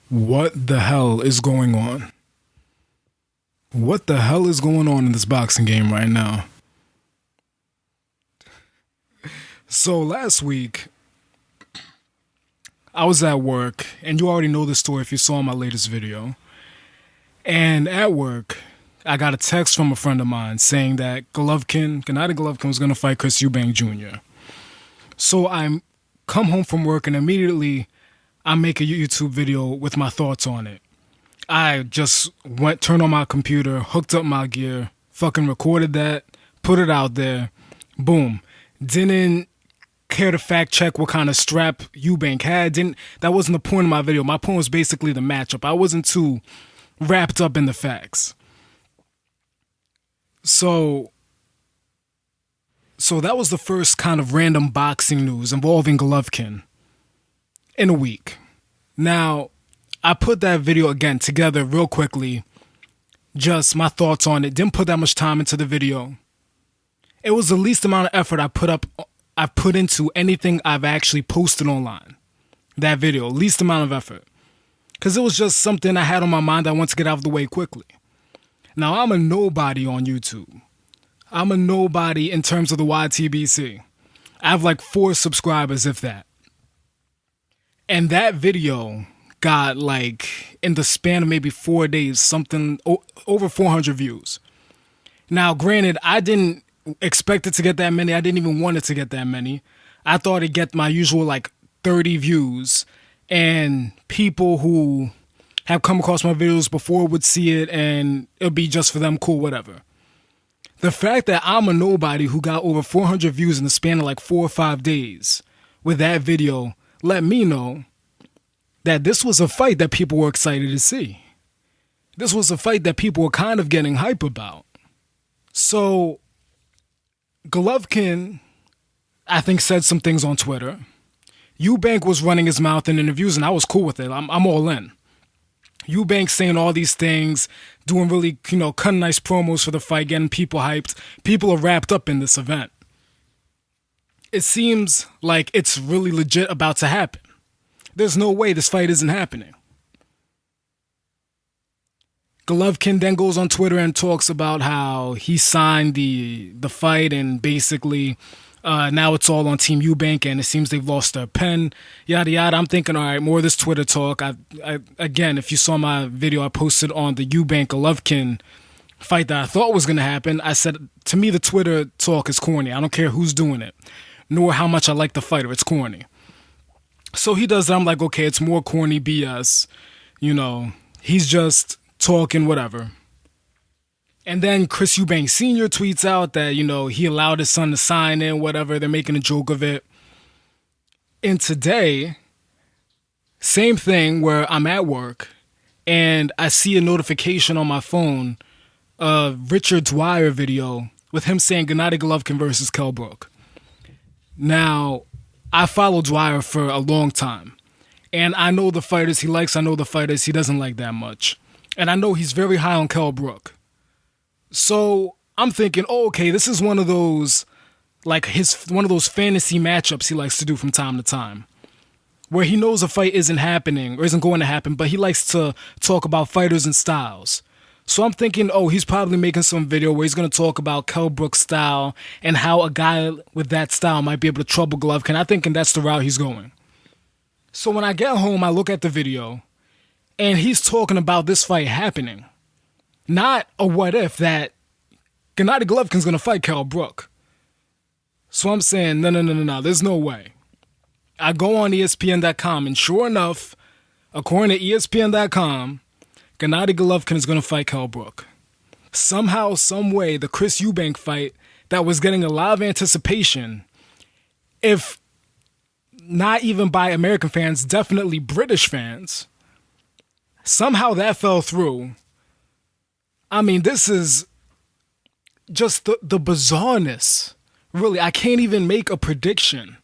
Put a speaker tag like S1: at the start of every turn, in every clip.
S1: What the hell is going on? What the hell is going on in this boxing game right now? So last week, I was at work, and you already know the story if you saw my latest video. And at work, I got a text from a friend of mine saying that Gennady Golovkin was going to fight Chris Eubank Jr. So I come home from work, and immediately I make a YouTube video with my thoughts on it. I just turned on my computer, hooked up my gear, fucking recorded that, put it out there, boom. Didn't care to fact check what kind of strap Eubank had. That wasn't the point of my video. My point was basically the matchup. I wasn't too wrapped up in the facts. So that was the first kind of random boxing news involving Golovkin in a week. Now, I put that video again together real quickly, just my thoughts on it. Didn't put that much time into the video. It was the least amount of effort I put into anything I've actually posted online. That video, least amount of effort. Because it was just something I had on my mind I wanted to get out of the way quickly. Now, I'm a nobody on YouTube. I'm a nobody in terms of the YTBC. I have like 4 subscribers, if that. And that video got like, in the span of maybe 4 days, something over 400 views. Now, granted, I didn't expect it to get that many. I didn't even want it to get that many. I thought it'd get my usual like 30 views, and people who have come across my videos before would see it and it'll be just for them, cool, whatever. The fact that I'm a nobody who got over 400 views in the span of like 4 or 5 days with that video let me know that this was a fight that people were excited to see. This was a fight that people were kind of getting hype about. So Golovkin, I think, said some things on Twitter. Eubank was running his mouth in interviews, and I was cool with it. I'm all in. Eubank saying all these things, doing really, cutting nice promos for the fight, getting people hyped. People are wrapped up in this event. It seems like it's really legit about to happen. There's no way this fight isn't happening. Golovkin then goes on Twitter and talks about how he signed the fight, and basically now it's all on Team Eubank, and it seems they've lost their pen, yada yada. I'm thinking, all right, more of this Twitter talk. Again, if you saw my video I posted on the Eubank Golovkin fight that I thought was going to happen, I said, to me, the Twitter talk is corny. I don't care who's doing it, nor how much I like the fighter. It's corny. So he does that. I'm like, okay, it's more corny BS. He's just talking, whatever. And then Chris Eubank Sr. tweets out that, he allowed his son to sign in, whatever. They're making a joke of it. And today, same thing where I'm at work and I see a notification on my phone, a Richard Dwyer video with him saying Gennady Golovkin versus Kell Brook. Now, I followed Dwyer for a long time, and I know the fighters he likes, I know the fighters he doesn't like that much. And I know he's very high on Kell Brook. So I'm thinking, okay, this is one of those fantasy matchups he likes to do from time to time, where he knows a fight isn't happening or isn't going to happen, but he likes to talk about fighters and styles. So I'm thinking, he's probably making some video where he's going to talk about Kell Brook's style and how a guy with that style might be able to trouble Golovkin. I'm thinking that's the route he's going. So when I get home, I look at the video, and he's talking about this fight happening. Not a what if that Gennady Golovkin's going to fight Kell Brook. So I'm saying, no, there's no way. I go on ESPN.com, and sure enough, according to ESPN.com, Gennady Golovkin is going to fight Kell Brook. Somehow, some way, the Chris Eubank fight that was getting a lot of anticipation, if not even by American fans, definitely British fans, somehow that fell through. I mean, this is just the bizarreness. Really, I can't even make a prediction.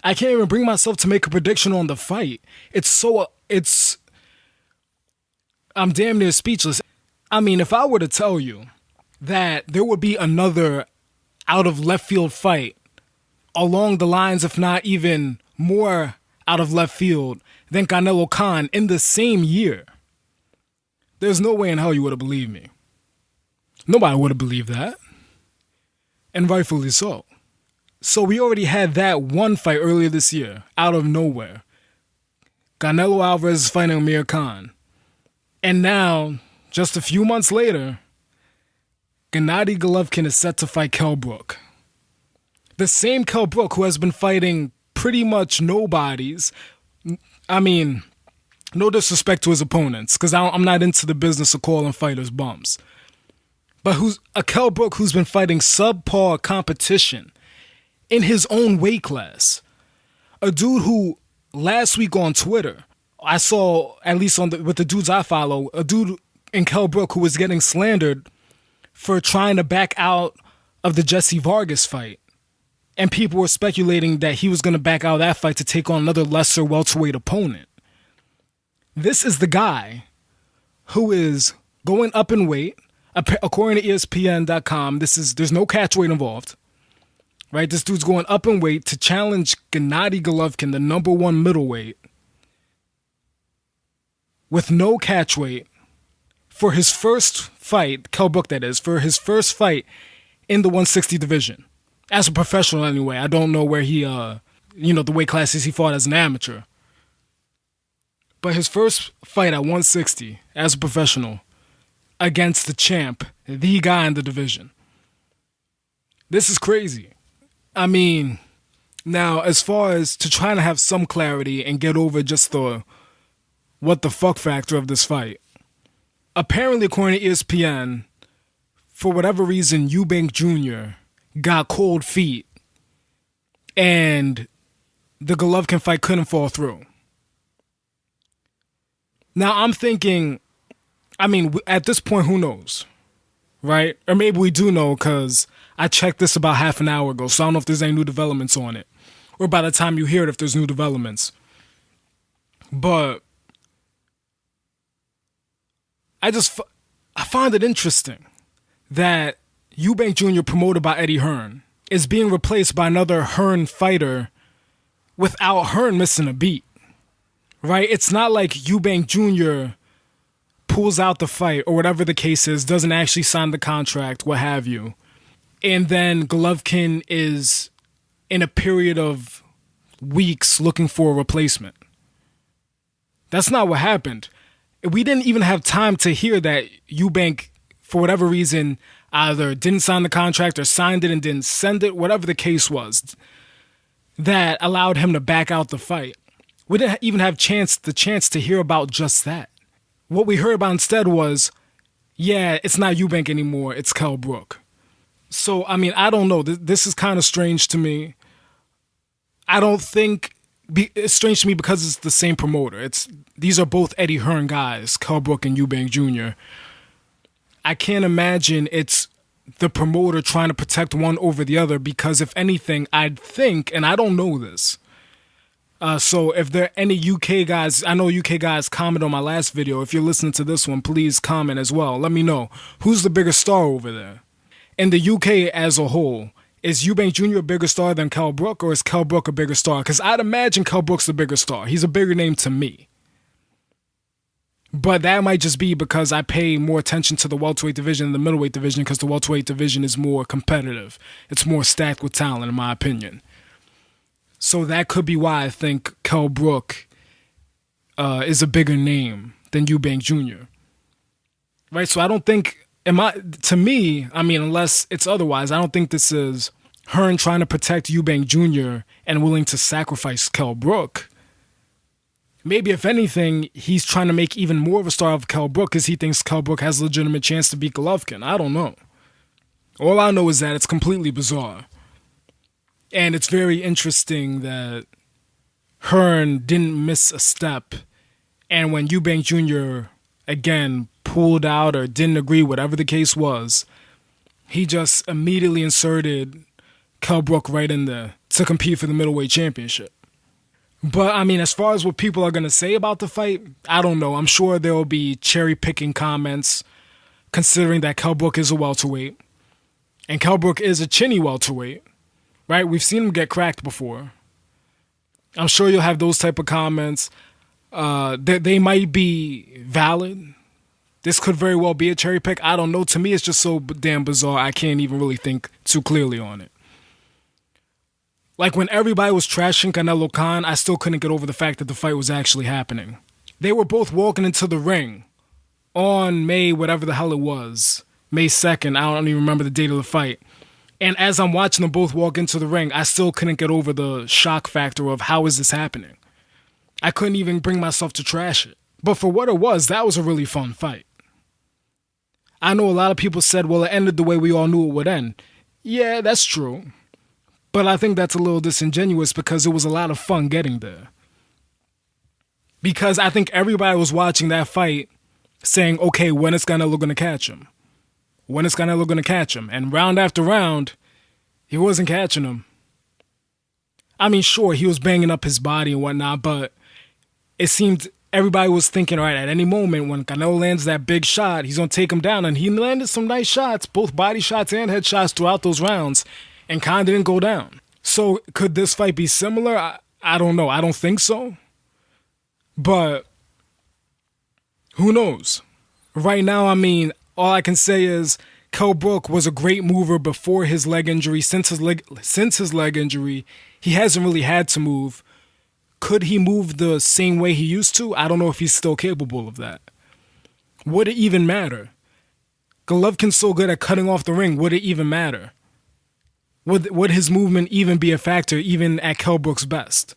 S1: I can't even bring myself to make a prediction on the fight. I'm damn near speechless. I mean, if I were to tell you that there would be another out of left field fight along the lines, if not even more out of left field than Canelo Khan in the same year. There's no way in hell you would have believed me. Nobody would have believed that. And rightfully so. So we already had that one fight earlier this year, out of nowhere. Canelo Alvarez is fighting Amir Khan. And now, just a few months later, Gennady Golovkin is set to fight Kell Brook. The same Kell Brook who has been fighting pretty much nobodies. I mean, no disrespect to his opponents, because I'm not into the business of calling fighters bums. But who's a Kell Brook who's been fighting subpar competition in his own weight class. A dude who last week on Twitter, I saw, at least with the dudes I follow, a dude in Kell Brook who was getting slandered for trying to back out of the Jesse Vargas fight. And people were speculating that he was going to back out of that fight to take on another lesser welterweight opponent. This is the guy who is going up in weight. According to ESPN.com, there's no catch weight involved. Right? This dude's going up in weight to challenge Gennady Golovkin, the number one middleweight, with no catch weight for his first fight, Kell Brook that is, for his first fight in the 160 division. As a professional anyway. I don't know where he, the weight classes he fought as an amateur. But his first fight at 160 as a professional against the champ, the guy in the division. This is crazy. I mean, now as far as to trying to have some clarity and get over just the what the fuck factor of this fight. Apparently, according to ESPN, for whatever reason, Eubank Jr. got cold feet and the Golovkin fight couldn't fall through. Now, I'm thinking, I mean, at this point, who knows, right? Or maybe we do know because I checked this about half an hour ago, so I don't know if there's any new developments on it. Or by the time you hear it, if there's new developments. But I find it interesting that Eubank Jr., promoted by Eddie Hearn, is being replaced by another Hearn fighter without Hearn missing a beat. Right? It's not like Eubank Jr. pulls out the fight or whatever the case is, doesn't actually sign the contract, what have you. And then Golovkin is in a period of weeks looking for a replacement. That's not what happened. We didn't even have time to hear that Eubank, for whatever reason, either didn't sign the contract or signed it and didn't send it, whatever the case was, that allowed him to back out the fight. We didn't even have the chance to hear about just that. What we heard about instead was, yeah, it's not Eubank anymore, it's Kell Brook. So, I mean, I don't know. This is kind of strange to me. I don't think it's strange to me because it's the same promoter. These are both Eddie Hearn guys, Kell Brook and Eubank Jr. I can't imagine it's the promoter trying to protect one over the other because if anything, I'd think, and I don't know this, so if there are any UK guys, I know UK guys comment on my last video. If you're listening to this one, please comment as well. Let me know. Who's the bigger star over there? In the UK as a whole, is Eubank Jr. a bigger star than Kell Brook, or is Kell Brook a bigger star? Because I'd imagine Kell Brook's the bigger star. He's a bigger name to me. But that might just be because I pay more attention to the welterweight division than the middleweight division because the welterweight division is more competitive. It's more stacked with talent, in my opinion. So that could be why I think Kell Brook is a bigger name than Eubank Jr. Right? So I don't think, to me, I mean, unless it's otherwise, I don't think this is Hearn trying to protect Eubank Jr. and willing to sacrifice Kell Brook. Maybe, if anything, he's trying to make even more of a star of Kell Brook because he thinks Kell Brook has a legitimate chance to beat Golovkin. I don't know. All I know is that it's completely bizarre. And it's very interesting that Hearn didn't miss a step. And when Eubank Jr., again, pulled out or didn't agree, whatever the case was, he just immediately inserted Kell Brook right in there to compete for the middleweight championship. But, I mean, as far as what people are going to say about the fight, I don't know. I'm sure there will be cherry-picking comments considering that Kell Brook is a welterweight. And Kell Brook is a chinny welterweight, right? We've seen him get cracked before. I'm sure you'll have those type of comments. They might be valid. This could very well be a cherry pick. I don't know. To me, it's just so damn bizarre. I can't even really think too clearly on it. Like when everybody was trashing Canelo Khan, I still couldn't get over the fact that the fight was actually happening. They were both walking into the ring on May, whatever the hell it was, May 2nd. I don't even remember the date of the fight. And as I'm watching them both walk into the ring, I still couldn't get over the shock factor of how is this happening. I couldn't even bring myself to trash it. But for what it was, that was a really fun fight. I know a lot of people said, well, it ended the way we all knew it would end. Yeah, that's true. But I think that's a little disingenuous because it was a lot of fun getting there. Because I think everybody was watching that fight saying, okay, when is Canelo going to catch him? When is Canelo going to catch him? And round after round, he wasn't catching him. I mean, sure, he was banging up his body and whatnot, but it seemed everybody was thinking, all right, at any moment when Canelo lands that big shot, he's going to take him down. And he landed some nice shots, both body shots and head shots throughout those rounds, and Khan didn't go down. So could this fight be similar? I don't know. I don't think so. But who knows? Right now, I mean, all I can say is Kell Brook was a great mover before his leg injury. Since his leg injury, he hasn't really had to move. Could he move the same way he used to? I don't know if he's still capable of that. Would it even matter? Golovkin's so good at cutting off the ring. Would it even matter? Would his movement even be a factor, even at Kell Brook's best?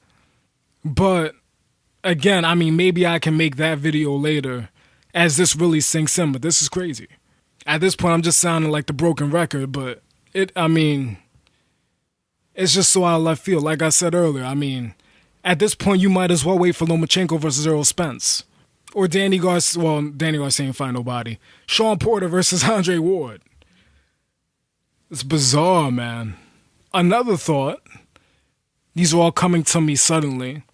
S1: But again, I mean, maybe I can make that video later as this really sinks in, but this is crazy. At this point, I'm just sounding like the broken record, but it's just so out of left field. Like I said earlier, I mean, at this point, you might as well wait for Lomachenko versus Errol Spence. Or Danny Garcia ain't find nobody. Sean Porter versus Andre Ward. It's bizarre, man. Another thought, these are all coming to me suddenly,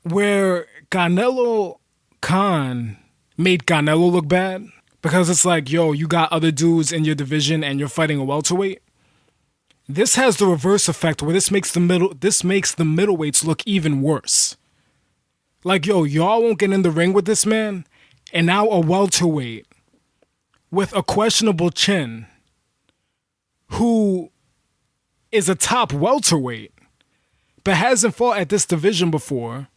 S1: where Canelo Khan made Canelo look bad. Because it's like, yo, you got other dudes in your division and you're fighting a welterweight. This has the reverse effect where this makes the middleweights look even worse. Like, yo, y'all won't get in the ring with this man, and now a welterweight with a questionable chin who is a top welterweight but hasn't fought at this division before,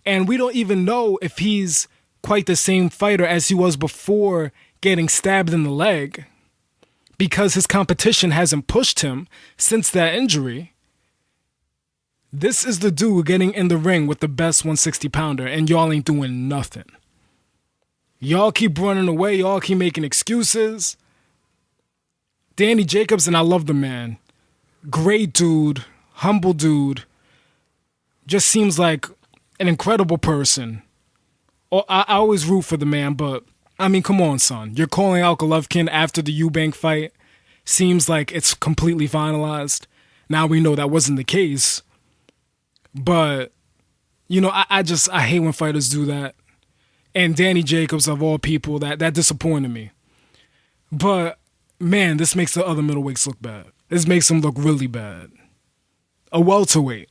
S1: and we don't even know if he's quite the same fighter as he was before getting stabbed in the leg because his competition hasn't pushed him since that injury. This is the dude getting in the ring with the best 160-pounder, and y'all ain't doing nothing. Y'all keep running away. Y'all keep making excuses. Danny Jacobs, and I love the man. Great dude. Humble dude. Just seems like an incredible person. I always root for the man, but, I mean, come on, son. You're calling out Golovkin after the Eubank fight. Seems like it's completely finalized. Now we know that wasn't the case. But, you know, I hate when fighters do that. And Danny Jacobs, of all people, that disappointed me. But, man, this makes the other middleweights look bad. This makes them look really bad. A welterweight.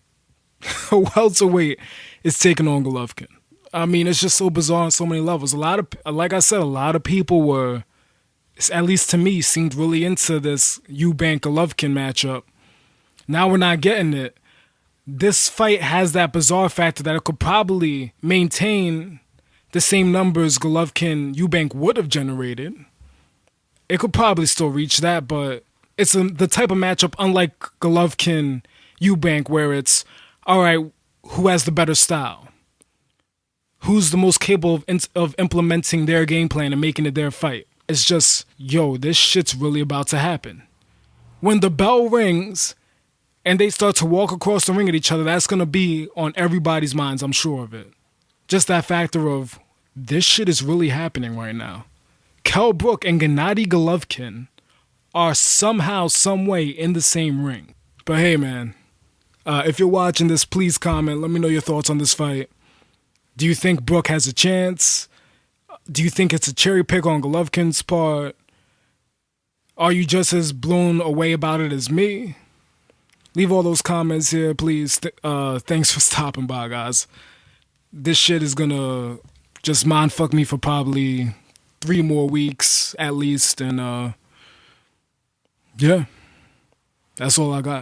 S1: A welterweight is taking on Golovkin. I mean, it's just so bizarre on so many levels. Like I said, a lot of people were, at least to me, seemed really into this Eubank Golovkin matchup. Now we're not getting it. This fight has that bizarre factor that it could probably maintain the same numbers Golovkin Eubank would have generated. It could probably still reach that, but it's the type of matchup, unlike Golovkin Eubank, where it's, all right, who has the better style? Who's the most capable of implementing their game plan and making it their fight? It's just, yo, this shit's really about to happen. When the bell rings and they start to walk across the ring at each other, that's going to be on everybody's minds, I'm sure of it. Just that factor of, this shit is really happening right now. Kell Brook and Gennady Golovkin are somehow, some way in the same ring. But hey, man, if you're watching this, please comment. Let me know your thoughts on this fight. Do you think Brook has a chance? Do you think it's a cherry pick on Golovkin's part? Are you just as blown away about it as me? Leave all those comments here, please. Thanks for stopping by, guys. this shit is gonna just mind fuck me for probably 3 more weeks at least, and yeah, that's all I got.